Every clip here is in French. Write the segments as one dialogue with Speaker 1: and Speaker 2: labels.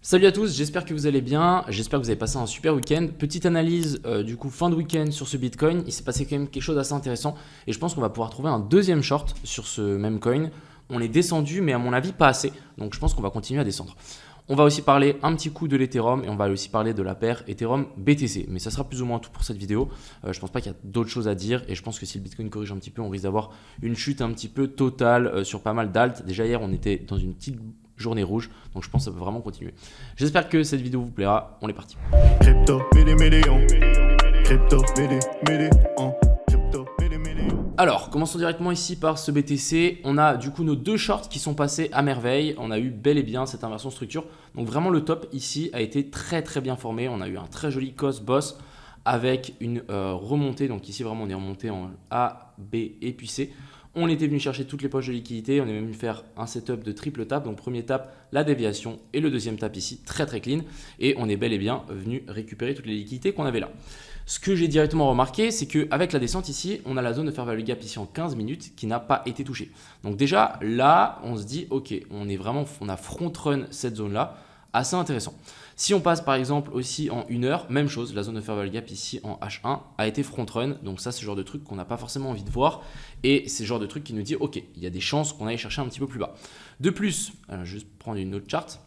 Speaker 1: Salut à tous, j'espère que vous allez bien, j'espère que vous avez passé un super week-end. Petite analyse du coup fin de week-end sur ce Bitcoin, il s'est passé quand même quelque chose d'assez intéressant et je pense qu'on va pouvoir trouver un deuxième short sur ce même coin. On est descendu mais à mon avis pas assez, donc je pense qu'on va continuer à descendre. On va aussi parler un petit coup de l'Ethereum et on va aussi parler de la paire Ethereum BTC. Mais ça sera plus ou moins tout pour cette vidéo. Je pense pas qu'il y a d'autres choses à dire et je pense que si le Bitcoin corrige un petit peu, on risque d'avoir une chute un petit peu totale sur pas mal d'alt. Déjà hier, on était dans une petite journée rouge, donc je pense que ça peut vraiment continuer. J'espère que cette vidéo vous plaira. On est parti.
Speaker 2: Crypto, million. Crypto, million. Crypto, million.
Speaker 1: Alors, commençons directement ici par ce BTC. On a du coup nos deux shorts qui sont passés à merveille. On a eu bel et bien cette inversion structure. Donc vraiment le top ici a été très bien formé. On a eu un très joli cost boss avec une remontée. Donc ici vraiment on est remonté en A, B et puis C. On était venu chercher toutes les poches de liquidité. On est même venu faire un setup de triple tap. Donc premier tap, la déviation et le deuxième tap ici, très clean. Et on est bel et bien venu récupérer toutes les liquidités qu'on avait là. Ce que j'ai directement remarqué, c'est qu'avec la descente ici, on a la zone de fair value gap ici en 15 minutes qui n'a pas été touchée. Donc déjà là, on se dit ok, on a front run cette zone là, assez intéressant. Si on passe par exemple aussi en 1 heure, même chose, la zone de fair value gap ici en H1 a été front run. Donc ça, c'est le genre de truc qu'on n'a pas forcément envie de voir. Et c'est le genre de truc qui nous dit ok, il y a des chances qu'on aille chercher un petit peu plus bas. De plus, je vais juste prendre une autre charte.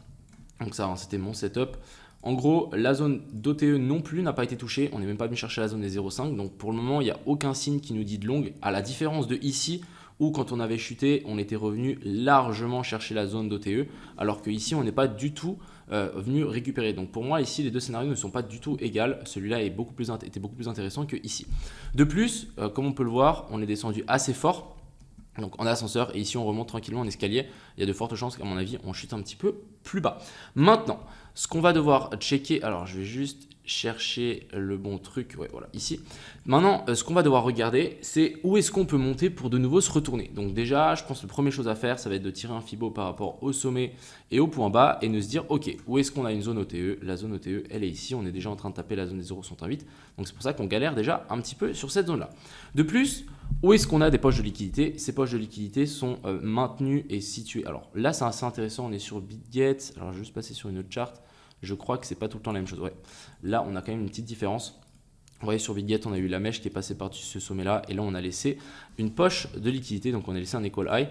Speaker 1: Donc ça, c'était mon setup. En gros, la zone d'OTE non plus n'a pas été touchée. On n'est même pas venu chercher la zone des 0,5. Donc pour le moment, il n'y a aucun signe qui nous dit de longue. À la différence de ici, où quand on avait chuté, on était revenu largement chercher la zone d'OTE. Alors que ici, on n'est pas du tout venu récupérer. Donc pour moi, ici, les deux scénarios ne sont pas du tout égaux. Celui-là était beaucoup plus intéressant que ici. De plus, comme on peut le voir, on est descendu assez fort. Donc en ascenseur et ici on remonte tranquillement en escalier. Il y a de fortes chances qu'à mon avis on chute un petit peu plus bas. Maintenant, ce qu'on va devoir checker, alors je vais juste chercher le bon truc, ouais voilà ici. Maintenant, ce qu'on va devoir regarder, c'est où est-ce qu'on peut monter pour de nouveau se retourner. Donc déjà, je pense que la première chose à faire, ça va être de tirer un Fibo par rapport au sommet et au point bas et de se dire ok, où est-ce qu'on a une zone OTE? La zone OTE, elle est ici, on est déjà en train de taper la zone des 0,68. Donc c'est pour ça qu'on galère déjà un petit peu sur cette zone-là. De plus, où est-ce qu'on a des poches de liquidité? Ces poches de liquidité sont maintenues et situées. Alors là, c'est assez intéressant. On est sur Bitget. Alors, je vais juste passer sur une autre charte. Je crois que c'est pas tout le temps la même chose. Ouais. Là, on a quand même une petite différence. Vous voyez, sur Bitget, on a eu la mèche qui est passée par-dessus ce sommet-là. Et là, on a laissé une poche de liquidité. Donc, on a laissé un equal high.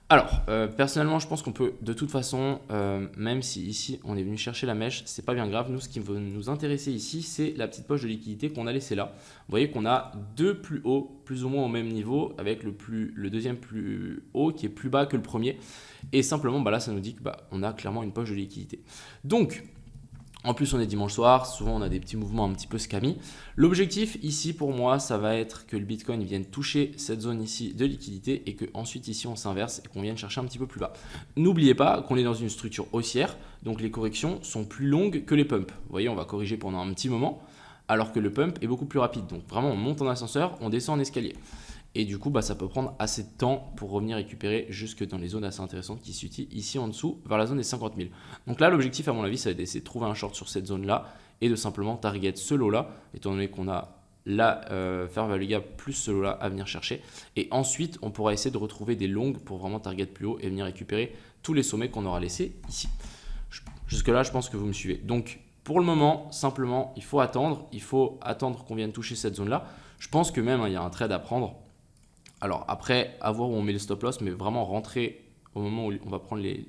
Speaker 1: Alors, personnellement, je pense qu'on peut, de toute façon, même si ici, on est venu chercher la mèche, c'est pas bien grave. Nous, ce qui va nous intéresser ici, c'est la petite poche de liquidité qu'on a laissée là. Vous voyez qu'on a deux plus hauts, plus ou moins au même niveau, avec le deuxième plus haut qui est plus bas que le premier. Et simplement, là, ça nous dit qu'on a clairement une poche de liquidité. Donc, en plus, on est dimanche soir, souvent on a des petits mouvements un petit peu scammy. L'objectif ici pour moi, ça va être que le Bitcoin vienne toucher cette zone ici de liquidité et qu'ensuite ici on s'inverse et qu'on vienne chercher un petit peu plus bas. N'oubliez pas qu'on est dans une structure haussière, donc les corrections sont plus longues que les pumps. Vous voyez, on va corriger pendant un petit moment, alors que le pump est beaucoup plus rapide. Donc vraiment, on monte en ascenseur, on descend en escalier. Et du coup, ça peut prendre assez de temps pour revenir récupérer jusque dans les zones assez intéressantes qui se situent ici en dessous, vers la zone des 50 000. Donc là, l'objectif, à mon avis, ça va être d'essayer de trouver un short sur cette zone-là et de simplement target ce lot-là, étant donné qu'on a la fair value gap plus ce lot-là à venir chercher. Et ensuite, on pourra essayer de retrouver des longues pour vraiment target plus haut et venir récupérer tous les sommets qu'on aura laissés ici. Jusque-là, je pense que vous me suivez. Donc, pour le moment, simplement, il faut attendre qu'on vienne toucher cette zone-là. Je pense que même, il y a un trade à prendre. Alors après, à voir où on met le stop loss, mais vraiment rentrer au moment où on va prendre les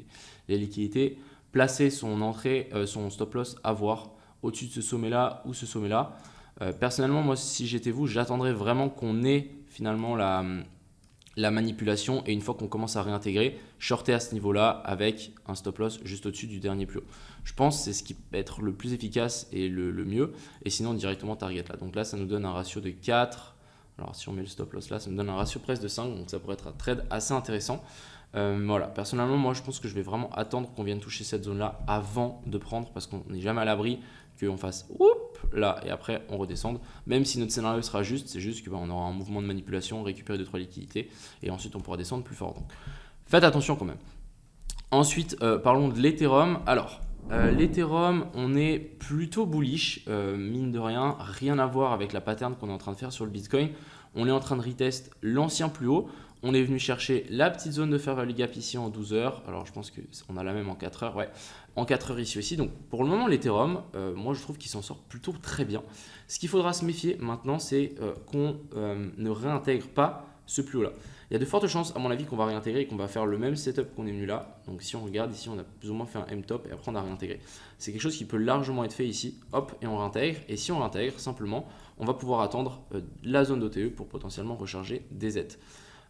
Speaker 1: liquidités, placer son stop loss à voir au-dessus de ce sommet-là ou ce sommet-là. Personnellement, moi, si j'étais vous, j'attendrais vraiment qu'on ait finalement la manipulation et une fois qu'on commence à réintégrer, shorter à ce niveau-là avec un stop loss juste au-dessus du dernier plus haut. Je pense que c'est ce qui peut être le plus efficace et le mieux. Et sinon, directement target là. Donc là, ça nous donne un ratio de 4. Alors si on met le stop loss là, ça me donne un ratio presque de 5, donc ça pourrait être un trade assez intéressant. Voilà, personnellement, moi je pense que je vais vraiment attendre qu'on vienne toucher cette zone-là avant de prendre parce qu'on n'est jamais à l'abri qu'on fasse là et après on redescende. Même si notre scénario sera juste, c'est juste qu'on aura un mouvement de manipulation, récupérer 2-3 liquidités et ensuite on pourra descendre plus fort. Donc faites attention quand même. Ensuite, parlons de l'Ethereum. Alors, l'Ethereum, on est plutôt bullish, mine de rien à voir avec la pattern qu'on est en train de faire sur le Bitcoin. On est en train de retest l'ancien plus haut. On est venu chercher la petite zone de fair value gap ici en 12 heures. Alors je pense qu'on a la même en 4 heures. Ouais, en 4 heures ici aussi. Donc pour le moment, l'Ethereum, moi je trouve qu'il s'en sort plutôt très bien. Ce qu'il faudra se méfier maintenant, c'est qu'on ne réintègre pas ce plus haut là. Il y a de fortes chances, à mon avis, qu'on va réintégrer et qu'on va faire le même setup qu'on est venu là. Donc si on regarde ici, on a plus ou moins fait un M-top et après on a réintégré. C'est quelque chose qui peut largement être fait ici. Hop, et on réintègre. Et si on réintègre, simplement, on va pouvoir attendre la zone d'OTE pour potentiellement recharger des Z.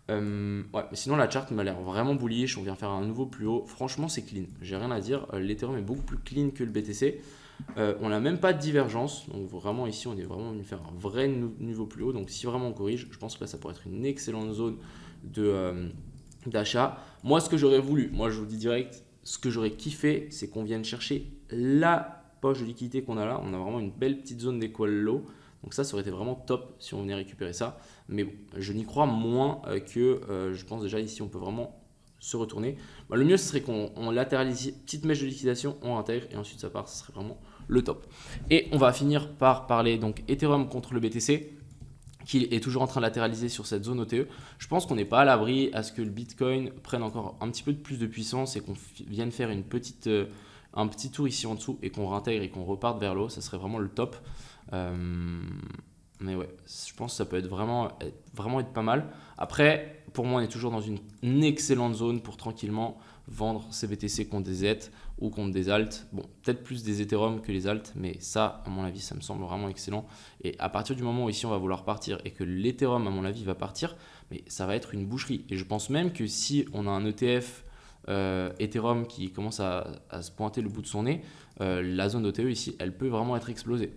Speaker 1: Ouais, mais sinon la chart m'a l'air vraiment bullish. On vient faire un nouveau plus haut. Franchement, c'est clean. J'ai rien à dire. L'Ethereum est beaucoup plus clean que le BTC. On n'a même pas de divergence. Donc vraiment ici, on est vraiment venu faire un vrai niveau plus haut. Donc si vraiment on corrige, je pense que là, ça pourrait être une excellente zone d'achat. Moi, ce que j'aurais voulu, moi je vous dis direct, ce que j'aurais kiffé, c'est qu'on vienne chercher la poche de liquidité qu'on a là. On a vraiment une belle petite zone d'équal low. Donc ça aurait été vraiment top si on venait récupérer ça. Mais bon, je n'y crois moins que je pense déjà ici, on peut vraiment se retourner. Le mieux, ce serait qu'on latéralise, petite mèche de liquidation, on intègre et ensuite ça part. Ce serait vraiment le top. Et on va finir par parler donc Ethereum contre le BTC, qui est toujours en train de latéraliser sur cette zone OTE. Je pense qu'on n'est pas à l'abri à ce que le Bitcoin prenne encore un petit peu plus de puissance et qu'on vienne faire un petit tour ici en dessous et qu'on réintègre et qu'on reparte vers le haut. Ça serait vraiment le top. Mais ouais, je pense que ça peut être vraiment être pas mal. Après, pour moi, on est toujours dans une excellente zone pour tranquillement vendre ces BTC contre des ETH ou contre des alts. Bon, peut-être plus des Ethereum que les alts, mais ça, à mon avis, ça me semble vraiment excellent. Et à partir du moment où ici on va vouloir partir et que l'Ethereum, à mon avis, va partir, mais ça va être une boucherie. Et je pense même que si on a un ETF Ethereum qui commence à se pointer le bout de son nez, la zone d'OTE ici, elle peut vraiment être explosée.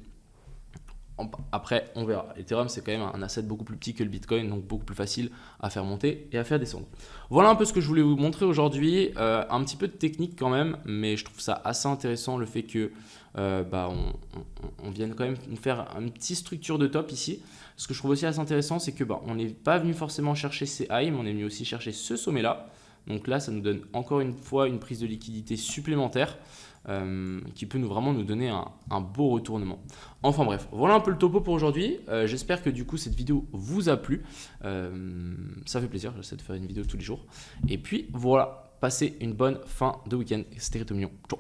Speaker 1: Après, on verra. Ethereum, c'est quand même un asset beaucoup plus petit que le Bitcoin, donc beaucoup plus facile à faire monter et à faire descendre. Voilà un peu ce que je voulais vous montrer aujourd'hui. Un petit peu de technique quand même, mais je trouve ça assez intéressant le fait que on vienne quand même nous faire une petite structure de top ici. Ce que je trouve aussi assez intéressant, c'est que on n'est pas venu forcément chercher ces highs, mais on est venu aussi chercher ce sommet-là. Donc là, ça nous donne encore une fois une prise de liquidité supplémentaire qui peut vraiment nous donner un beau retournement. Enfin bref, voilà un peu le topo pour aujourd'hui. J'espère que du coup cette vidéo vous a plu. Ça fait plaisir, j'essaie de faire une vidéo tous les jours. Et puis voilà, passez une bonne fin de week-end. C'était Rito Mignon. Ciao.